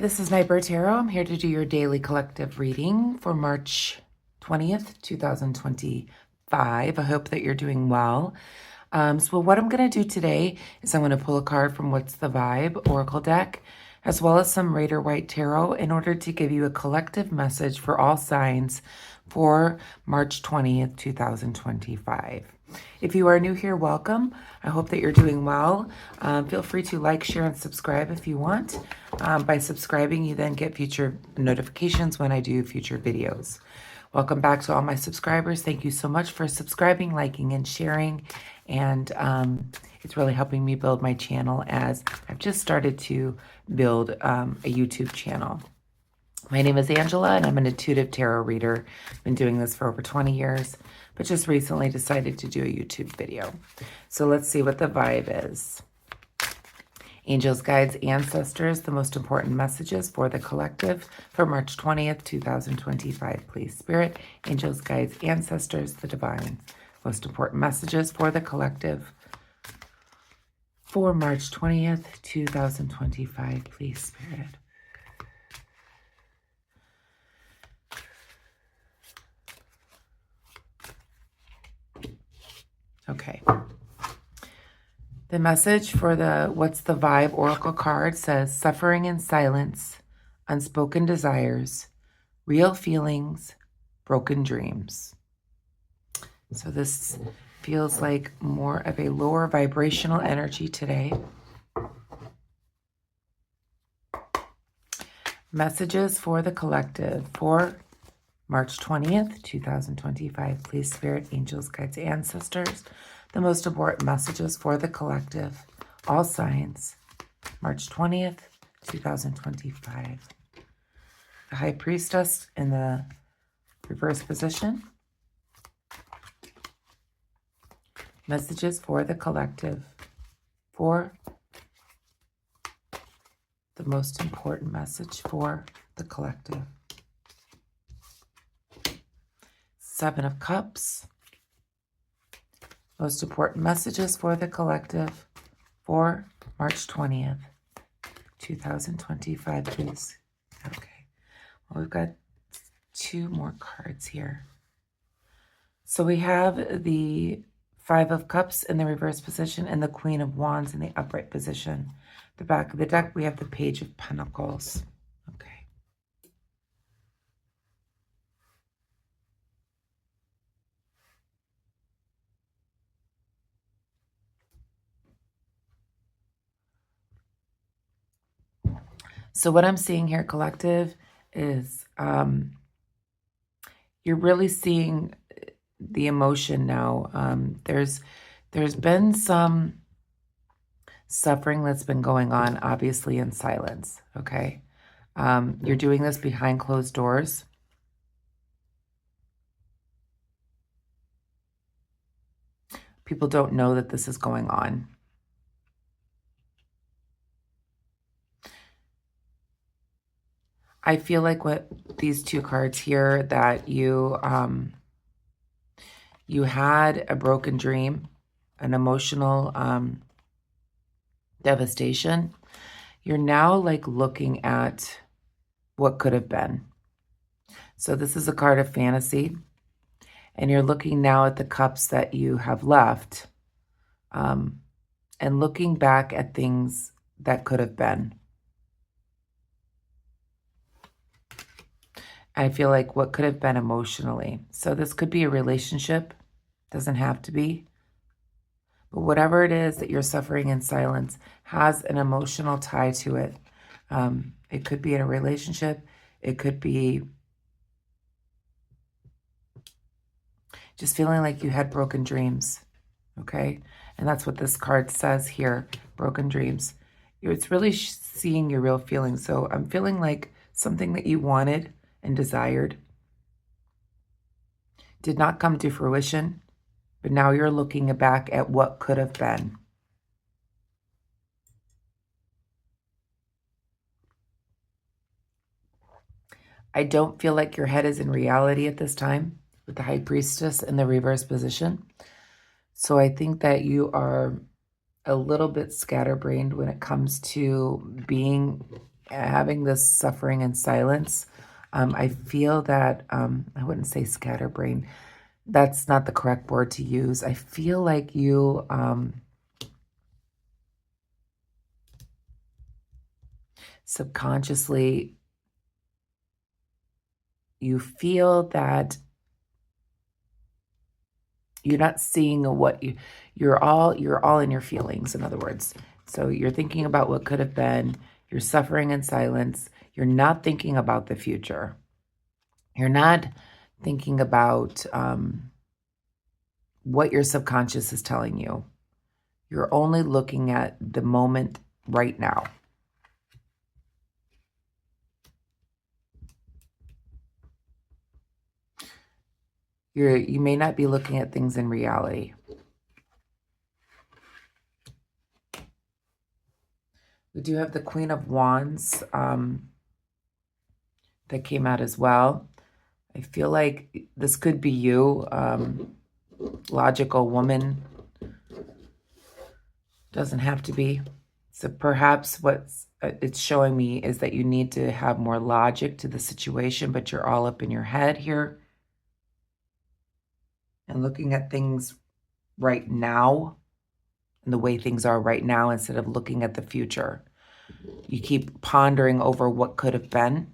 this is Nightbird Tarot. I'm here to do your daily collective reading for March 20th, 2025. I hope that you're doing well. So what I'm going to do today is I'm going to pull a card from What's the Vibe Oracle deck, as well as some Rider Waite Tarot in order to give you a collective message for all signs for March 20th, 2025. If you are new here, welcome. I hope that you're doing well. Feel free to like, share, and subscribe if you want. By subscribing, you then get future notifications when I do future videos. Welcome back to all my subscribers. Thank you so much for subscribing, liking, and sharing. And it's really helping me build my channel as I've just started to build a YouTube channel. My name is Angela, and I'm an intuitive tarot reader. I've been doing this for over 20 years, but just recently decided to do a YouTube video. So let's see what the vibe is. Angels, guides, ancestors, the most important messages for the collective for March 20th, 2025. Please, Spirit, angels, guides, ancestors, the divine. Most important messages for the collective for March 20th, 2025. Please, Spirit. Okay. The message for the What's the Vibe Oracle card says, suffering in silence, unspoken desires, real feelings, broken dreams. So this feels like more of a lower vibrational energy today. Messages for the collective for March 20th, 2025. Please, Spirit, angels, guides, ancestors, the most important messages for the collective, all signs, March 20th, 2025. The High Priestess in the reverse position. Messages for the collective for the most important message for the collective. Seven of Cups. Most important messages for the collective for March 20th, 2025, please. Okay. Well, we've got two more cards here. So we have the Five of Cups in the reverse position and the Queen of Wands in the upright position. The back of the deck, we have the Page of Pentacles. Okay. So what I'm seeing here, collective, is you're really seeing the emotion now. There's been some suffering that's been going on, obviously in silence, okay? You're doing this behind closed doors. People don't know that this is going on. I feel like what these two cards here, that you had a broken dream, an emotional devastation. You're now like looking at what could have been. So this is a card of fantasy, and you're looking now at the cups that you have left, and looking back at things that could have been. I feel like what could have been emotionally. So this could be a relationship. Doesn't have to be. But whatever it is that you're suffering in silence has an emotional tie to it. It could be in a relationship. It could be just feeling like you had broken dreams. Okay? And that's what this card says here. Broken dreams. It's really seeing your real feelings. So I'm feeling like something that you wanted and desired did not come to fruition, but now you're looking back at what could have been. I don't feel like your head is in reality at this time with the High Priestess in the reverse position. So I think that you are a little bit scatterbrained when it comes to being having this suffering in silence. I feel that, I wouldn't say scatterbrain. That's not the correct word to use. I feel like you subconsciously, you feel that you're not seeing what you're all in your feelings, in other words. So you're thinking about what could have been, you're suffering in silence, you're not thinking about the future. You're not thinking about what your subconscious is telling you. You're only looking at the moment right now. You may not be looking at things in reality. We do have the Queen of Wands that came out as well. I feel like this could be you, logical woman. Doesn't have to be. So perhaps what's it's showing me is that you need to have more logic to the situation, but you're all up in your head here and looking at things right now and the way things are right now instead of looking at the future. You keep pondering over what could have been.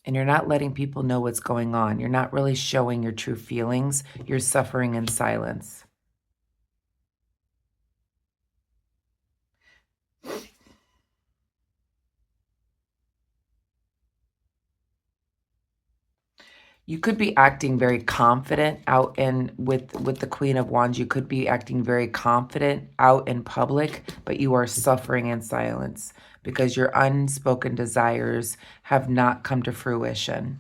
And you're not letting people know what's going on. You're not really showing your true feelings. You're suffering in silence. You could be acting very confident out in with the Queen of Wands. You could be acting very confident out in public, but you are suffering in silence because your unspoken desires have not come to fruition.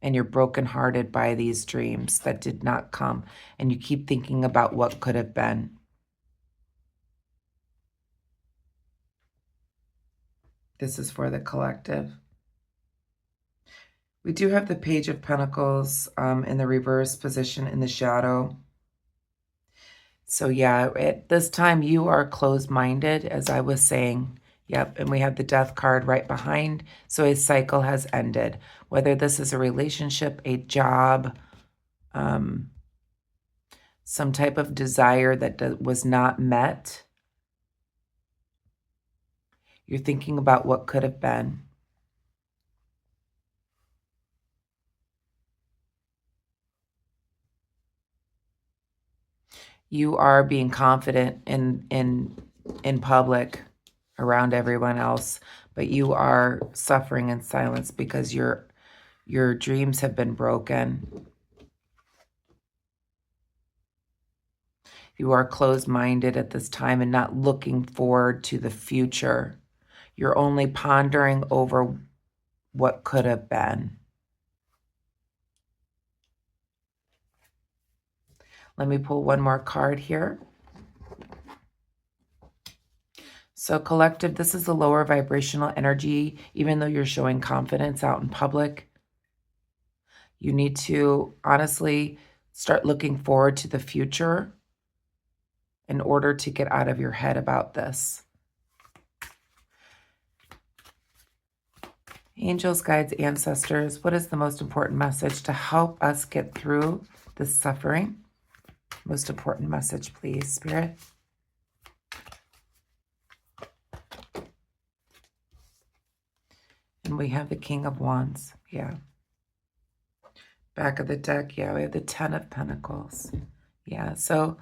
And you're brokenhearted by these dreams that did not come. And you keep thinking about what could have been. This is for the collective. We do have the Page of Pentacles in the reverse position in the shadow. So yeah, at this time you are closed-minded, as I was saying. Yep, and we have the Death card right behind. So a cycle has ended. Whether this is a relationship, a job, some type of desire that was not met. You're thinking about what could have been. You are being confident in public around everyone else, but you are suffering in silence because your dreams have been broken. You are closed-minded at this time and not looking forward to the future. You're only pondering over what could have been. Let me pull one more card here. So collective, this is the lower vibrational energy. Even though you're showing confidence out in public, you need to honestly start looking forward to the future in order to get out of your head about this. Angels, guides, ancestors, what is the most important message to help us get through this suffering? Most important message, please, Spirit. And we have the King of Wands. Yeah. Back of the deck, yeah, we have the Ten of Pentacles. Yeah, so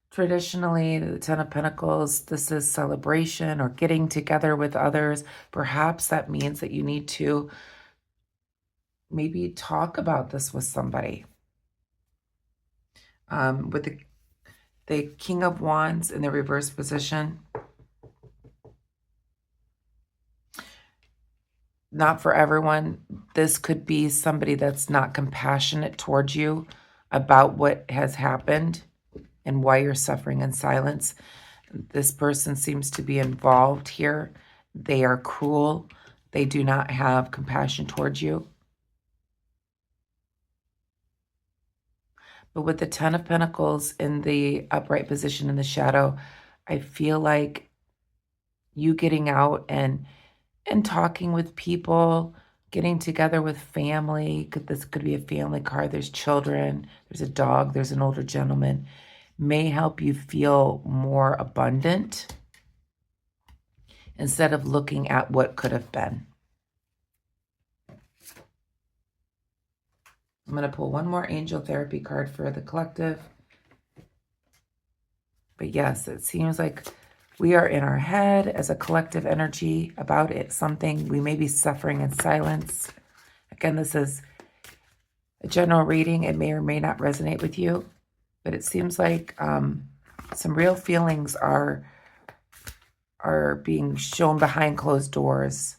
traditionally, the Ten of Pentacles, this is celebration or getting together with others. Perhaps that means that you need to maybe talk about this with somebody. With the King of Wands in the reverse position, not for everyone. This could be somebody that's not compassionate towards you about what has happened and why you're suffering in silence. This person seems to be involved here. They are cruel. They do not have compassion towards you. But with the Ten of Pentacles in the upright position in the shadow, I feel like you getting out and talking with people, getting together with family. This could be a family card. There's children, there's a dog, there's an older gentleman. May help you feel more abundant instead of looking at what could have been. I'm going to pull one more angel therapy card for the collective. But yes, it seems like we are in our head as a collective energy about it. Something we may be suffering in silence. Again, this is a general reading. It may or may not resonate with you, but it seems like some real feelings are being shown behind closed doors.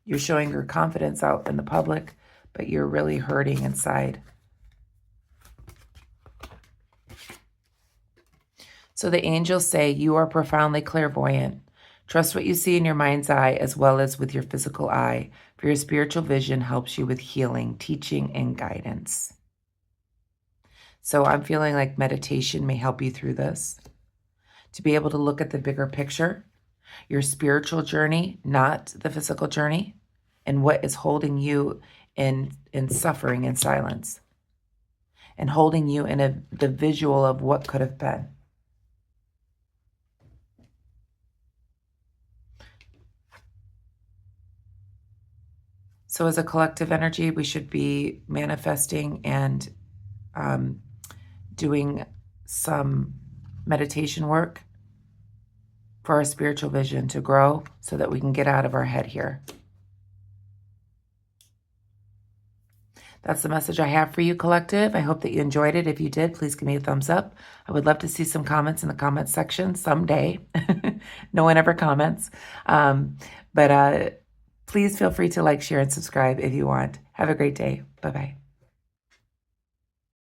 You're showing your confidence out in the public, but you're really hurting inside. So the angels say you are profoundly clairvoyant. Trust what you see in your mind's eye as well as with your physical eye, for your spiritual vision helps you with healing, teaching, and guidance. So I'm feeling like meditation may help you through this, to be able to look at the bigger picture, your spiritual journey, not the physical journey, and what is holding you in suffering in silence, and holding you in the visual of what could have been. So as a collective energy, we should be manifesting and doing some meditation work for our spiritual vision to grow so that we can get out of our head here. That's the message I have for you, collective. I hope that you enjoyed it. If you did, please give me a thumbs up. I would love to see some comments in the comments section someday. No one ever comments. But please feel free to like, share, and subscribe if you want. Have a great day. Bye-bye.